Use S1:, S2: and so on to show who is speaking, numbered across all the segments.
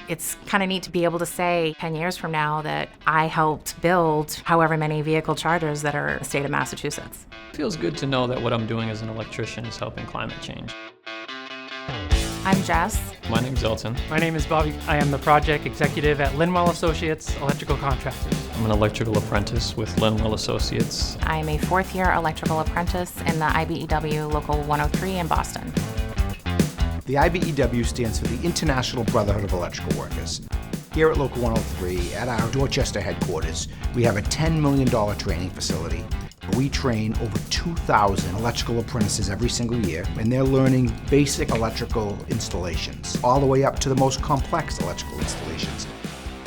S1: It's kind of neat to be able to say 10 years from now that I helped build however many vehicle chargers that are in the state of Massachusetts.
S2: It feels good to know that what I'm doing as an electrician is helping climate change.
S1: I'm Jess.
S2: My name's Elton.
S3: My name is Bobby. I am the project executive at Linwell Associates Electrical Contractors.
S2: I'm an electrical apprentice with Linwell Associates.
S1: I'm a fourth-year electrical apprentice in the IBEW Local 103 in Boston.
S4: The IBEW stands for the International Brotherhood of Electrical Workers. Here at Local 103, at our Dorchester headquarters, we have a $10 million training facility. We train over 2,000 electrical apprentices every single year, and they're learning basic electrical installations, all the way up to the most complex electrical installations.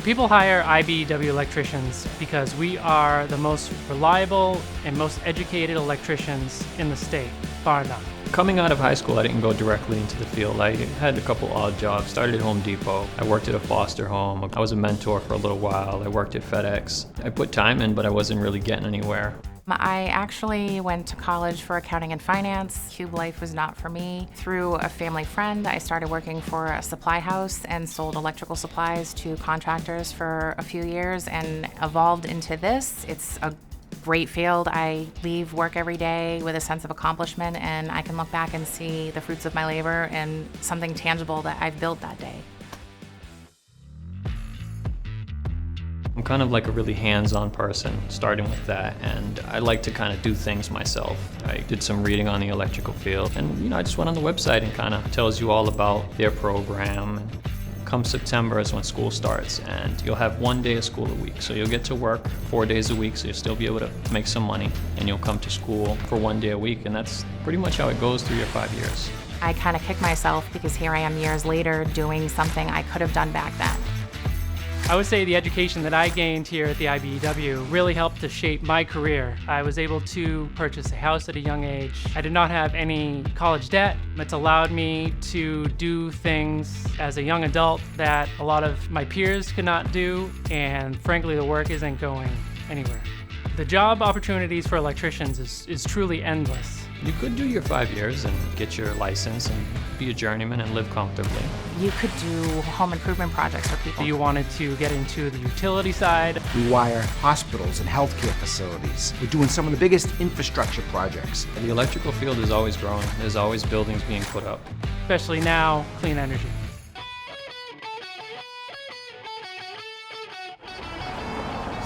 S3: People hire IBEW electricians because we are the most reliable and most educated electricians in the state, bar none.
S2: Coming out of high school, I didn't go directly into the field. I had a couple odd jobs. Started at Home Depot. I worked at a foster home. I was a mentor for a little while. I worked at FedEx. I put time in, but I wasn't really getting anywhere.
S1: I actually went to college for accounting and finance. Cube life was not for me. Through a family friend, I started working for a supply house and sold electrical supplies to contractors for a few years and evolved into this. It's a great field. I leave work every day with a sense of accomplishment, and I can look back and see the fruits of my labor and something tangible that I've built that day.
S2: I'm kind of like a really hands-on person, starting with that, and I like to kind of do things myself. I did some reading on the electrical field, and I just went on the website and kind of tells you all about their program. And come September is when school starts, and you'll have 1 day of school a week. So you'll get to work 4 days a week, so you'll still be able to make some money, and you'll come to school for 1 day a week, and that's pretty much how it goes through your 5 years.
S1: I kind of kick myself because here I am years later doing something I could have done back then.
S3: I would say the education that I gained here at the IBEW really helped to shape my career. I was able to purchase a house at a young age. I did not have any college debt. It's allowed me to do things as a young adult that a lot of my peers could not do, and frankly, the work isn't going anywhere. The job opportunities for electricians is truly endless.
S2: You could do your 5 years and get your license and be a journeyman and live comfortably.
S1: You could do home improvement projects for people.
S3: You wanted to get into the utility side.
S4: We wire hospitals and healthcare facilities. We're doing some of the biggest infrastructure projects.
S2: The electrical field is always growing. There's always buildings being put up.
S3: Especially now, clean energy.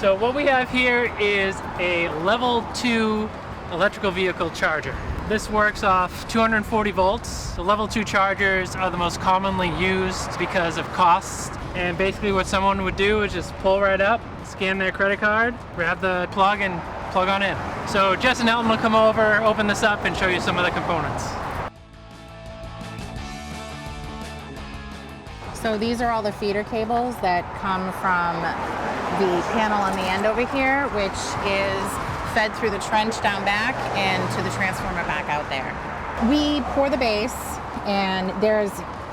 S3: So what we have here is a level 2 electrical vehicle charger. This works off 240 volts. The level 2 chargers are the most commonly used because of cost. And basically what someone would do is just pull right up, scan their credit card, grab the plug and plug on in. So Jess and Elton will come over, open this up and show you some of the components.
S1: So these are all the feeder cables that come from the panel on the end over here, which is fed through the trench down back and to the transformer back out there. We pour the base, and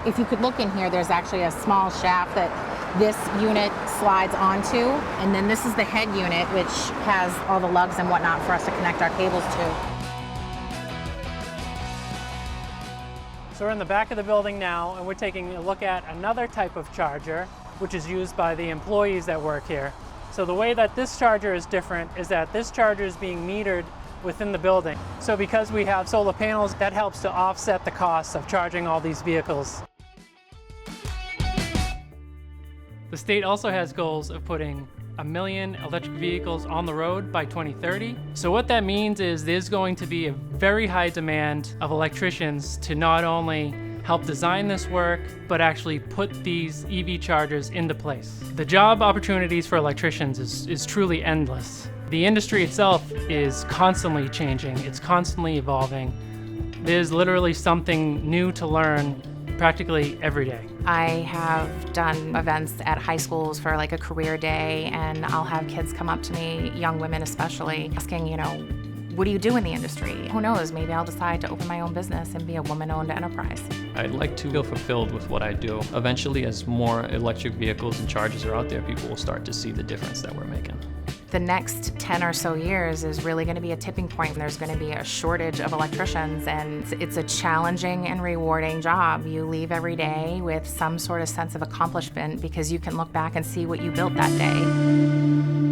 S1: if you could look in here, there's actually a small shaft that this unit slides onto, and then this is the head unit, which has all the lugs and whatnot for us to connect our cables to.
S3: So we're in the back of the building now, and we're taking a look at another type of charger, which is used by the employees that work here. So the way that this charger is different is that this charger is being metered within the building. So because we have solar panels, that helps to offset the costs of charging all these vehicles. The state also has goals of putting 1 million electric vehicles on the road by 2030. So what that means is there's going to be a very high demand of electricians to not only help design this work, but actually put these EV chargers into place. The job opportunities for electricians is truly endless. The industry itself is constantly changing, it's constantly evolving. There's literally something new to learn practically every day.
S1: I have done events at high schools for like a career day, and I'll have kids come up to me, young women especially, asking, what do you do in the industry? Who knows, maybe I'll decide to open my own business and be a woman-owned enterprise.
S2: I'd like to feel fulfilled with what I do. Eventually, as more electric vehicles and chargers are out there, people will start to see the difference that we're making.
S1: The next 10 or so years is really going to be a tipping point, and there's going to be a shortage of electricians, and it's a challenging and rewarding job. You leave every day with some sort of sense of accomplishment because you can look back and see what you built that day.